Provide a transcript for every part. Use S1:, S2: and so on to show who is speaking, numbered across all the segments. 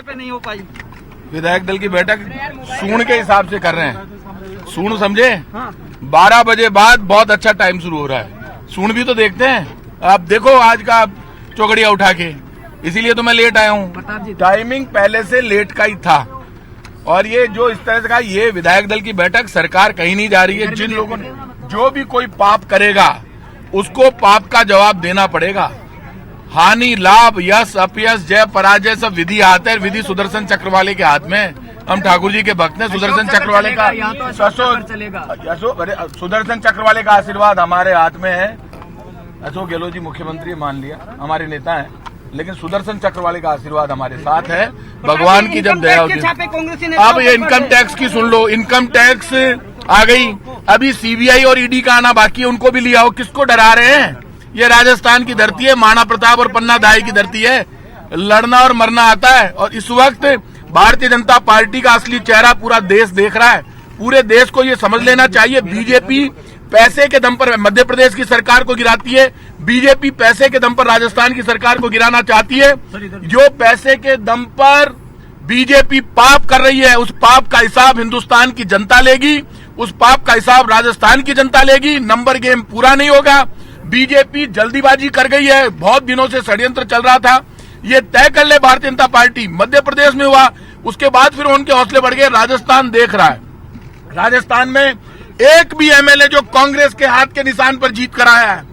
S1: पे नहीं हो पाई?
S2: विधायक दल की बैठक सूण के हिसाब से कर रहे हैं। सूण समझे?
S1: हाँ।
S2: 12 बजे बाद बहुत अच्छा टाइम शुरू हो रहा है। सूण भी तो देखते हैं। आप देखो आज का चौकड़िया उठा के, इसीलिए तो मैं लेट आया हूँ। टाइमिंग पहले से लेट का ही था। और ये जो इस तरह का ये विधायक दल की बैठक, सरकार कहीं नहीं जा रही है। जिन लोगों ने, जो भी कोई पाप करेगा उसको पाप का जवाब देना पड़ेगा। हानि, लाभ, यश, अपयश, जय, पराजय सब विधि हाथ है। विधि सुदर्शन चक्र वाले के हाथ में। हम ठाकुर जी के भक्त हैं। सुदर्शन चक्र वाले का सुदर्शन चक्र वाले का आशीर्वाद हमारे हाथ में है। अशोक गहलोत जी मुख्यमंत्री मान लिया, हमारे नेता हैं, लेकिन सुदर्शन चक्र वाले का आशीर्वाद हमारे साथ है। भगवान की जब दया होती है। अब ये इनकम टैक्स की सुन लो। इनकम टैक्स आ गई, अभी सीबीआई और ईडी का आना बाकी है, उनको भी लिया हो। किसको डरा रहे हैं? ये राजस्थान की धरती है, माना प्रताप और पन्ना दाई की धरती है। लड़ना और मरना आता है। और इस वक्त भारतीय जनता पार्टी का असली चेहरा पूरा देश देख रहा है। पूरे देश को ये समझ लेना चाहिए, बीजेपी पैसे के दम पर मध्य प्रदेश की सरकार को गिराती है। बीजेपी पैसे के दम पर राजस्थान की सरकार को गिराना चाहती है। जो पैसे के दम पर बीजेपी पाप कर रही है, उस पाप का हिसाब हिंदुस्तान की जनता लेगी, उस पाप का हिसाब राजस्थान की जनता लेगी। नंबर गेम पूरा नहीं होगा। बीजेपी जल्दीबाजी कर गई है। बहुत दिनों से षड्यंत्र चल रहा था, ये तय कर ले भारतीय जनता पार्टी। मध्य प्रदेश में हुआ, उसके बाद फिर उनके हौसले बढ़ गए। राजस्थान देख रहा है। राजस्थान में एक भी एमएलए जो कांग्रेस के हाथ के निशान पर जीत कर आया है,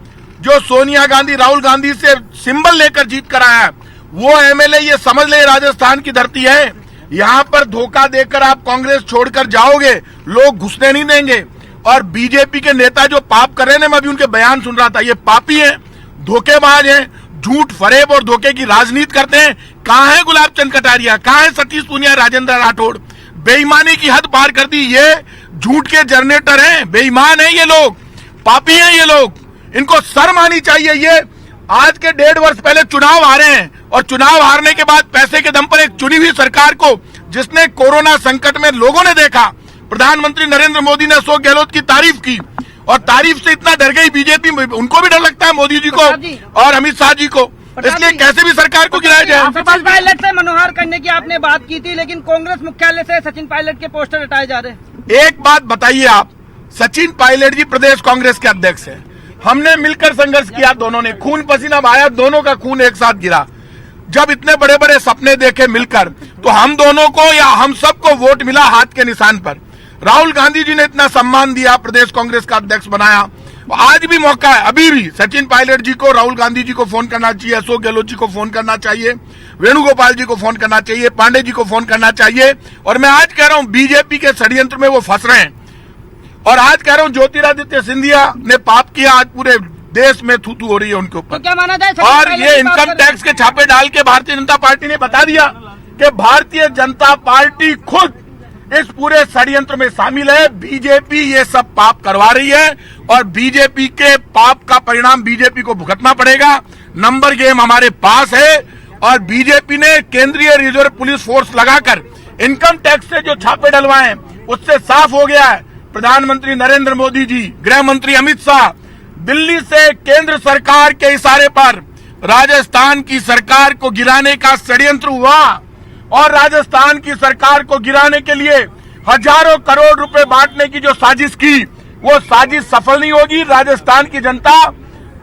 S2: जो सोनिया गांधी, राहुल गांधी से सिंबल लेकर जीत कर आया है, वो एमएलए ये समझ ले राजस्थान की धरती है। यहाँ पर धोखा देकर आप कांग्रेस छोड़कर जाओगे, लोग घुसने नहीं देंगे। और बीजेपी के नेता जो पाप कर रहे हैं, मैं अभी उनके बयान सुन रहा था, ये पापी हैं, धोखेबाज हैं, झूठ, फरेब और धोखे की राजनीति करते हैं। कहाँ है गुलाब चंद कटारिया? कहाँ है सतीश पूनिया, राजेंद्र राठौड़? बेईमानी की हद पार कर दी। ये झूठ के जनरेटर हैं, बेईमान हैं ये लोग, पापी हैं ये लोग। इनको शर्म आनी चाहिए। ये आज के 1.5 वर्ष पहले चुनाव हारे हैं, और चुनाव हारने के बाद पैसे के दम पर एक चुनी हुई सरकार को, जिसने कोरोना संकट में लोगों ने देखा, प्रधानमंत्री नरेंद्र मोदी ने अशोक गहलोत की तारीफ की, और तारीफ से इतना डर गई बीजेपी, उनको भी डर लगता है मोदी जी को और अमित शाह जी को। इसलिए कैसे भी सरकार को गिराया जाए।
S1: सचिन पायलट से मनोहर करने की आपने बात की थी, लेकिन कांग्रेस मुख्यालय से सचिन पायलट के पोस्टर हटाए जा रहे हैं।
S2: एक बात बताइए आप, सचिन पायलट जी प्रदेश कांग्रेस के अध्यक्ष हैं। हमने मिलकर संघर्ष किया, दोनों ने खून पसीना बहाया, दोनों का खून एक साथ गिरा। जब इतने बड़े बड़े सपने देखे मिलकर, तो हम दोनों को या हम सबको वोट मिला हाथ के निशान पर। राहुल गांधी जी ने इतना सम्मान दिया, प्रदेश कांग्रेस का अध्यक्ष बनाया। आज भी मौका है, अभी भी सचिन पायलट जी को, राहुल गांधी जी को फोन करना चाहिए, अशोक गहलोत जी को फोन करना चाहिए, वेणुगोपाल जी को फोन करना चाहिए, पांडे जी को फोन करना चाहिए। और मैं आज कह रहा हूं, बीजेपी के षड्यंत्र में वो फंस रहे हैं। और आज कह रहा हूं, ज्योतिरादित्य सिंधिया ने पाप किया, आज पूरे देश में थू-थू हो रही है उनके ऊपर।
S1: तो क्या माना जाए?
S2: और ये इनकम टैक्स के छापे डाल के भारतीय जनता पार्टी ने बता दिया कि भारतीय जनता पार्टी खुद इस पूरे षड्यंत्र में शामिल है। बीजेपी ये सब पाप करवा रही है, और बीजेपी के पाप का परिणाम बीजेपी को भुगतना पड़ेगा। नंबर गेम हमारे पास है, और बीजेपी ने केंद्रीय रिजर्व पुलिस फोर्स लगाकर इनकम टैक्स से जो छापे डलवाए, उससे साफ हो गया है। प्रधानमंत्री नरेंद्र मोदी जी, गृह मंत्री अमित शाह, दिल्ली से केंद्र सरकार के इशारे पर राजस्थान की सरकार को गिराने का षड्यंत्र हुआ, और राजस्थान की सरकार को गिराने के लिए हजारों करोड़ रुपए बांटने की जो साजिश की, वो साजिश सफल नहीं होगी। राजस्थान की जनता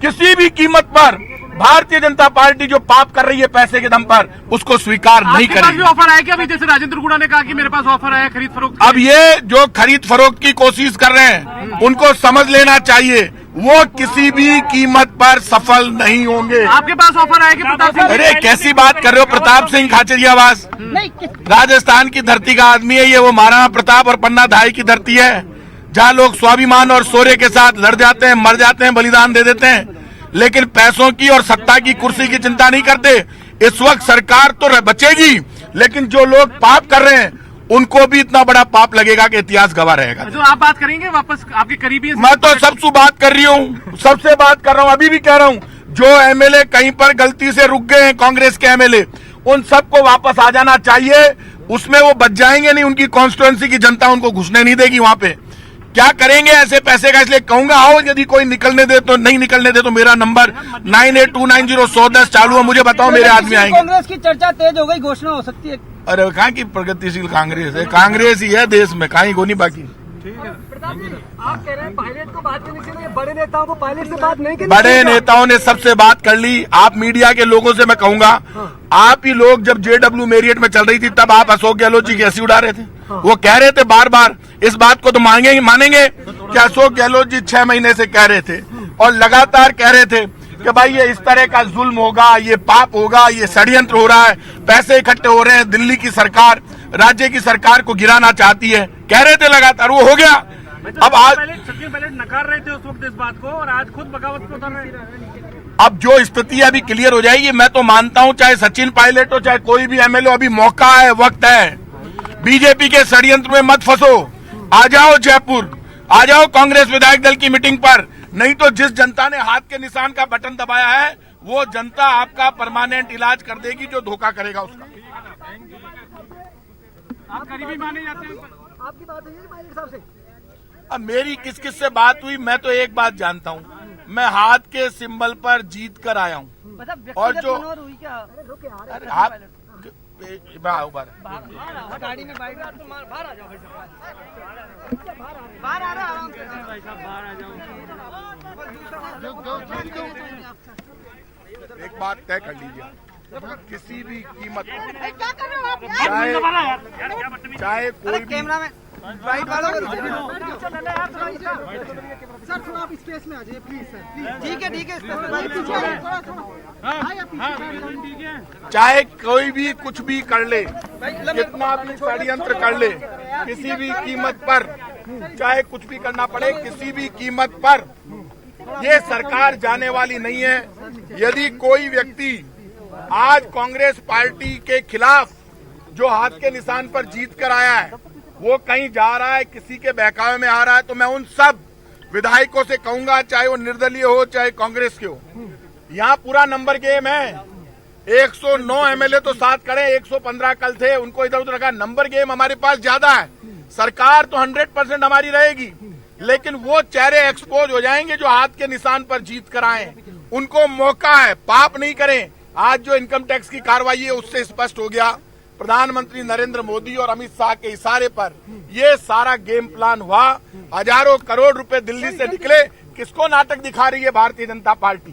S2: किसी भी कीमत पर भारतीय जनता पार्टी जो पाप कर रही है पैसे के दम पर, उसको स्वीकार नहीं करेगी।
S3: आपके पास भी ऑफर आया क्या? अभी जैसे राजेंद्र गुड़ा ने कहा कि मेरे पास ऑफर आया खरीद फरोख्त।
S2: अब ये जो खरीद फरोख्त की कोशिश कर रहे हैं, उनको समझ लेना चाहिए, वो किसी भी कीमत पर सफल नहीं होंगे।
S3: आपके पास ऑफर आया कि प्रताप सिंह?
S2: अरे कैसी बात कर रहे हो? प्रताप सिंह खाचरियावास राजस्थान की धरती का आदमी है। ये वो महाराणा प्रताप और पन्ना धाई की धरती है, जहाँ लोग स्वाभिमान और शौर्य के साथ लड़ जाते हैं, मर जाते हैं, बलिदान दे देते हैं, लेकिन पैसों की और सत्ता की, कुर्सी की चिंता नहीं करते। इस वक्त सरकार तो बचेगी, लेकिन जो लोग पाप कर रहे हैं, उनको भी इतना बड़ा पाप लगेगा कि इतिहास गवाह रहेगा।
S3: जो आप बात करेंगे वापस आपके करीबी?
S2: मैं तो सबसे बात कर रही हूँ, सबसे बात कर रहा हूँ, अभी भी कह रहा हूँ। जो एमएलए कहीं पर गलती से रुक गए हैं, कांग्रेस के एमएलए, उन सबको वापस आ जाना चाहिए। उसमें वो बच जाएंगे नहीं, उनकी कॉन्स्टिट्यूएंसी की जनता उनको घुसने नहीं देगी वहां पे। क्या करेंगे ऐसे पैसे का, इसलिए कहूंगा आओ, यदि कोई निकलने दे तो, नहीं निकलने दे तो मेरा नंबर 98290110 चालू है, मुझे बताओ, मेरे आदमी आएंगे।
S1: कांग्रेस की चर्चा तेज हो गई, घोषणा हो सकती है।
S2: अरे कहाँ की प्रगतिशील कांग्रेस है, कांग्रेस ही है देश में, कहीं को नहीं बाकी।
S4: आप कह रहे हैं पायलट को बात करनी चाहिए, बड़े नेताओं को पायलट से बात नहीं करनी।
S2: बड़े नेताओं ने सबसे बात कर ली। आप मीडिया के लोगों से मैं कहूंगा, आप ही लोग जब JW मेरियट में चल रही थी तब आप अशोक गहलोत जी की हंसी उड़ा रहे थे। वो कह रहे थे बार बार, इस बात को तो मानेंगे कि अशोक गहलोत जी 6 महीने से कह रहे थे और लगातार कह रहे थे कि भाई ये इस तरह का जुल्म होगा, ये पाप होगा, ये षड्यंत्र हो रहा है, पैसे इकट्ठे हो रहे हैं, दिल्ली की सरकार राज्य की सरकार को गिराना चाहती है, कह रहे थे लगातार, वो हो गया। अब आज
S3: सचिन पायलट नकार रहे थे उस वक्त इस बात को, और आज खुद बगावत पे उतर रहे हैं।
S2: अब जो स्थिति अभी क्लियर हो जाएगी, मैं तो मानता हूं चाहे सचिन पायलट हो चाहे कोई भी MLA, अभी मौका है, वक्त है। बीजेपी के षड्यंत्र में मत फंसो, आ जाओ जयपुर, आ जाओ कांग्रेस विधायक दल की मीटिंग पर, नहीं तो जिस जनता ने हाथ के निशान का बटन दबाया है वो जनता आपका परमानेंट इलाज कर देगी, जो धोखा करेगा उसका।
S3: आप करीबी माने जाते हैं।
S4: आपकी बात हुई है पायलट साहब से?
S2: अब मेरी किस किस से बात हुई, मैं तो एक बात जानता हूं, मैं हाथ के सिंबल पर जीत कर आया हूं। और जो
S1: हुई क्या?
S2: अरे आप
S1: गाड़ी में बाहर आ जाओ, बाहर आ रहा आराम से भाई साहब, बाहर आ जाओ।
S2: एक बात तय कर लीजिए, किसी भी कीमत
S1: क्या कर रहे हो आप?
S2: चाहे कोई भी
S1: कैमरा में राइट वालों को
S4: सर थोड़ा आप स्पेस में आ जाइए प्लीज सर, प्लीज।
S1: ठीक है
S2: चाहे कोई भी कुछ भी कर ले, कितना भी षड्यंत्र कर ले, किसी भी कीमत पर, चाहे कुछ भी करना पड़े किसी भी कीमत पर, ये सरकार जाने वाली नहीं है। यदि कोई व्यक्ति आज कांग्रेस पार्टी के खिलाफ जो हाथ के निशान पर जीत कर आया है, वो कहीं जा रहा है, किसी के बहकावे में आ रहा है, तो मैं उन सब विधायकों से कहूंगा, चाहे वो निर्दलीय हो चाहे कांग्रेस के हो, यहाँ पूरा नंबर गेम है। 109 MLA तो साथ खड़े, 115 कल थे, उनको इधर उधर रखा, नंबर गेम हमारे पास ज्यादा है। सरकार तो 100% हमारी रहेगी, लेकिन वो चेहरे एक्सपोज हो जाएंगे जो हाथ के निशान पर जीत कर आए, उनको मौका है, पाप नहीं करें। आज जो इनकम टैक्स की कार्रवाई है उससे स्पष्ट हो गया, प्रधानमंत्री नरेंद्र मोदी और अमित शाह के इशारे पर ये सारा गेम प्लान हुआ। हजारों करोड़ रुपए दिल्ली से निकले, किसको नाटक दिखा रही है Bharatiya Janata party?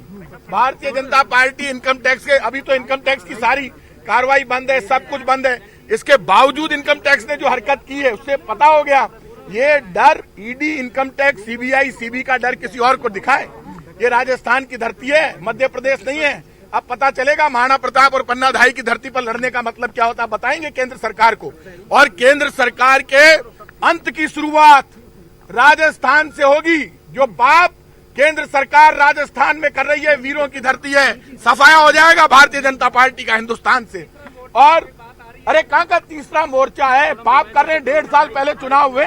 S2: Bharatiya Janata party income tax के, अभी तो इनकम टैक्स की सारी कार्रवाई बंद है, सब कुछ बंद है, इसके बावजूद इनकम टैक्स ने जो हरकत की है उससे पता हो गया ये डर ED, income tax, CBI, CB का डर किसी और को दिखाए। ये राजस्थान की धरती है, मध्य प्रदेश नहीं है। अब पता चलेगा महाराणा प्रताप और पन्नाधाई की धरती पर लड़ने का मतलब क्या होता है, बताएंगे केंद्र सरकार को। और केंद्र सरकार के अंत की शुरुआत राजस्थान से होगी। जो पाप केंद्र सरकार राजस्थान में कर रही है, वीरों की धरती है, सफाया हो जाएगा भारतीय जनता पार्टी का हिंदुस्तान से। और अरे कहाँ का तीसरा मोर्चा है, पाप कर रहे हैं। 1.5 साल पहले चुनाव हुए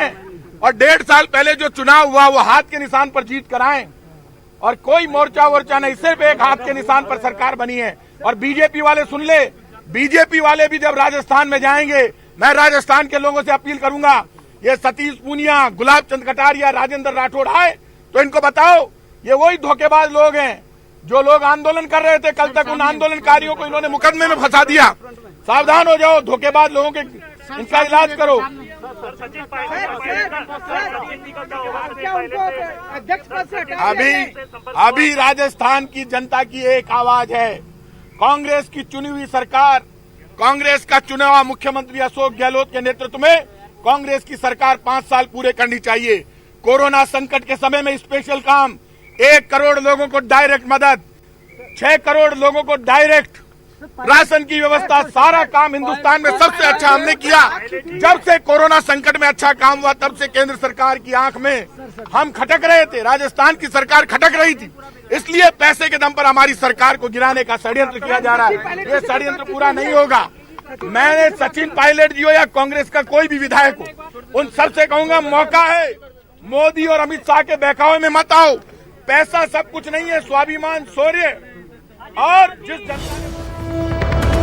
S2: और 1.5 साल पहले जो चुनाव हुआ वो हाथ के निशान पर जीत कर आए, और कोई मोर्चा वोर्चा नहीं, सिर्फ एक हाथ के निशान पर सरकार बनी है। और बीजेपी वाले सुन ले, बीजेपी वाले भी जब राजस्थान में जाएंगे, मैं राजस्थान के लोगों से अपील करूंगा, ये सतीश पूनिया, गुलाब चंद कटारिया, राजेंद्र राठौड़ आए तो इनको बताओ ये वही धोखेबाज लोग हैं जो लोग आंदोलन कर रहे थे कल तक, उन आंदोलनकारियों को इन्होंने मुकदमे में फंसा दिया। सावधान हो जाओ, धोखेबाज लोगों के, इनका इलाज करो। अभी राजस्थान की जनता की एक आवाज है, कांग्रेस की चुनी हुई सरकार, कांग्रेस का चुना हुआ मुख्यमंत्री अशोक गहलोत के नेतृत्व में कांग्रेस की सरकार 5 साल पूरे करनी चाहिए। कोरोना संकट के समय में स्पेशल काम, 1 करोड़ लोगों को डायरेक्ट मदद, 6 करोड़ लोगों को डायरेक्ट राशन की व्यवस्था, सारा काम हिंदुस्तान में सबसे अच्छा हमने किया। जब से कोरोना संकट में अच्छा काम हुआ तब से केंद्र सरकार की आंख में हम खटक रहे थे, राजस्थान की सरकार खटक रही थी, इसलिए पैसे के दम पर हमारी सरकार को गिराने का षड्यंत्र किया जा रहा है। ये षड्यंत्र पूरा नहीं होगा। मैंने सचिन पायलट जी हो या कांग्रेस का कोई भी विधायक हो, उन सबसे कहूंगा मौका है, मोदी और अमित शाह के बहकावे में मत आओ। पैसा सब कुछ नहीं है, स्वाभिमान, शौर्य और जिस जनता